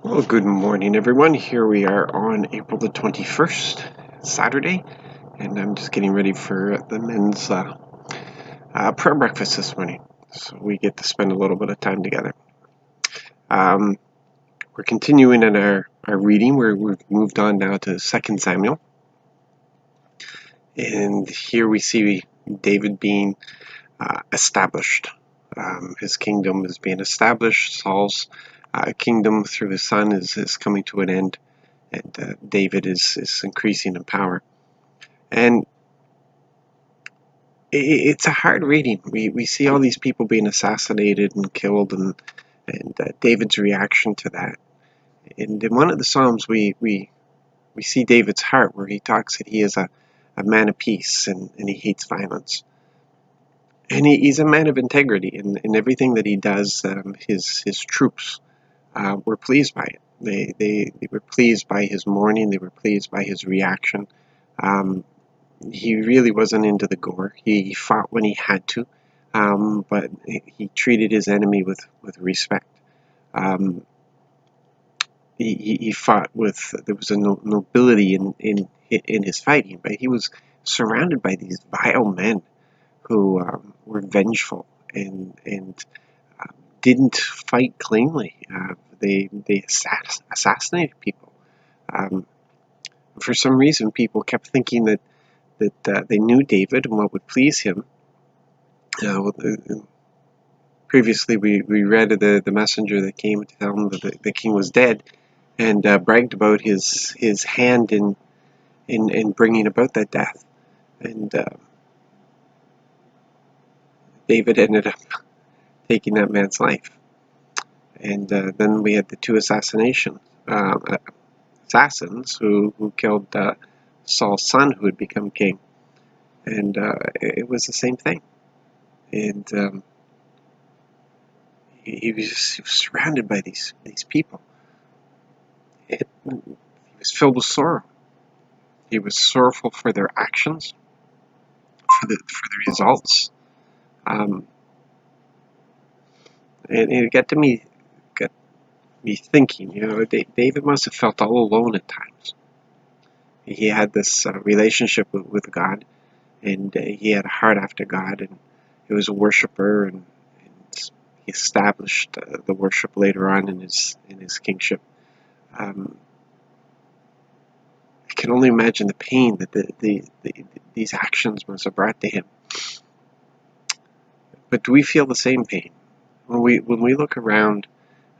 Well, good morning, everyone. Here we are on April the 21st, Saturday, and I'm just getting ready for the men's prayer breakfast this morning. So we get to spend a little bit of time together. Um, we're continuing in our reading where we've moved on now to 2 Samuel. And here we see David being established. His kingdom is being established. Saul's kingdom through his son is coming to an end. And David is increasing in power. And it's a hard reading. We see all these people being assassinated and killed, and David's reaction to that. And in one of the Psalms, we see David's heart, where he talks that he is a man of peace and he hates violence. And he's a man of integrity, and in everything that he does, his troops were pleased by it. They were pleased by his mourning. They were pleased by his reaction. He really wasn't into the gore. He fought when he had to, but he treated his enemy with respect. Um, he fought with, there was a nobility in his fighting, but he was surrounded by these vile men who were vengeful and didn't fight cleanly. They assassinated people. For some reason, people kept thinking that they knew David and what would please him. Previously, we read of the messenger that came to tell him that the king was dead, and bragged about his hand in bringing about that death. And David ended up taking that man's life. And then we had the two assassins who killed Saul's son, who had become king. And it was the same thing. And he was surrounded by these people. He was filled with sorrow. He was sorrowful for their actions, for the results. And it got me thinking. David must have felt all alone at times. He had this relationship with God, and he had a heart after God, and he was a worshiper, and he established the worship later on in his kingship. I can only imagine the pain that these actions must have brought to him. But do we feel the same pain when we look around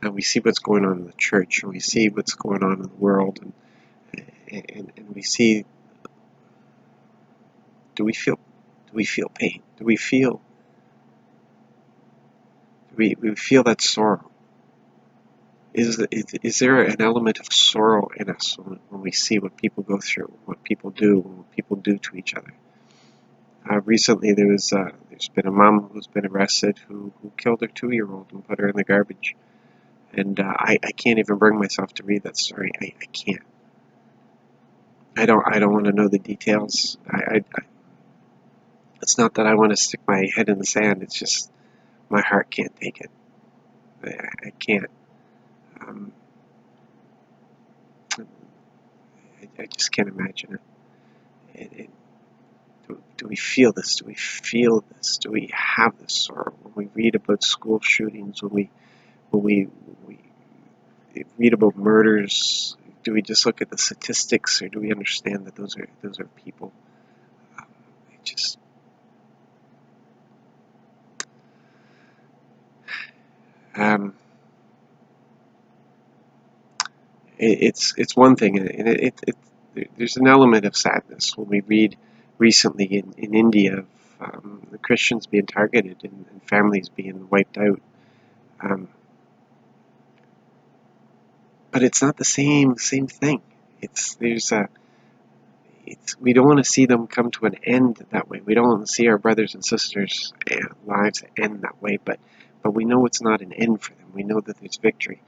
and we see what's going on in the church, and we see what's going on in the world, and we see? Do we feel pain? Do we feel that sorrow? Is there an element of sorrow in us when we see what people go through, what people do, what people do to each other? Recently, there's been a mom who's been arrested who killed her 2-year-old and put her in the garbage, and I can't even bring myself to read that story. I can't. I don't want to know the details. It's not that I want to stick my head in the sand. It's just my heart can't take it. I can't. I just can't imagine it. Do we feel this? Do we feel this? Do we have this sorrow when we read about school shootings? When we read about murders? Do we just look at the statistics, or do we understand that those are people? It just it's one thing, and there's an element of sadness when we read recently in India of the Christians being targeted and families being wiped out. But it's not the same thing. We don't want to see them come to an end that way. We don't want to see our brothers and sisters' lives end that way. But we know it's not an end for them. We know that there's victory.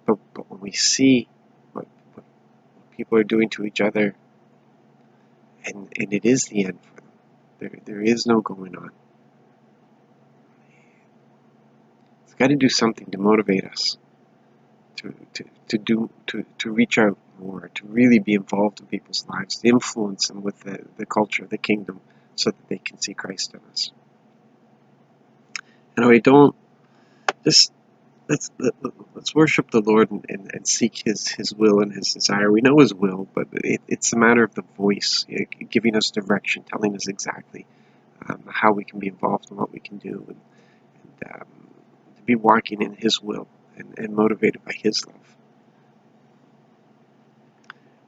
But when we see what people are doing to each other, and it is the end for them, there is no going on. It's got to do something to motivate us to reach out more, to really be involved in people's lives, to influence them with the culture, the kingdom, so that they can see Christ in us. And we don't just let's worship the Lord and seek His will and His desire. We know His will, but it's a matter of the voice, giving us direction, telling us exactly how we can be involved and what we can do, and to be walking in His will and motivated by His love.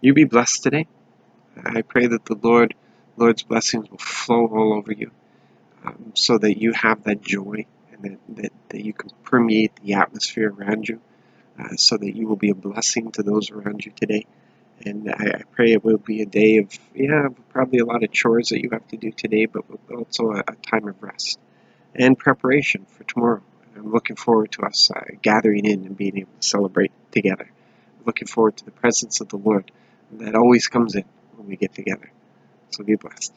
You be blessed today. I pray that the Lord's blessings will flow all over you, so that you have that joy, and that you can permeate the atmosphere around you, so that you will be a blessing to those around you today. And I pray it will be a day of, probably a lot of chores that you have to do today, but also a time of rest and preparation for tomorrow. I'm looking forward to us gathering in and being able to celebrate together. I'm looking forward to the presence of the Lord that always comes in when we get together. So be blessed.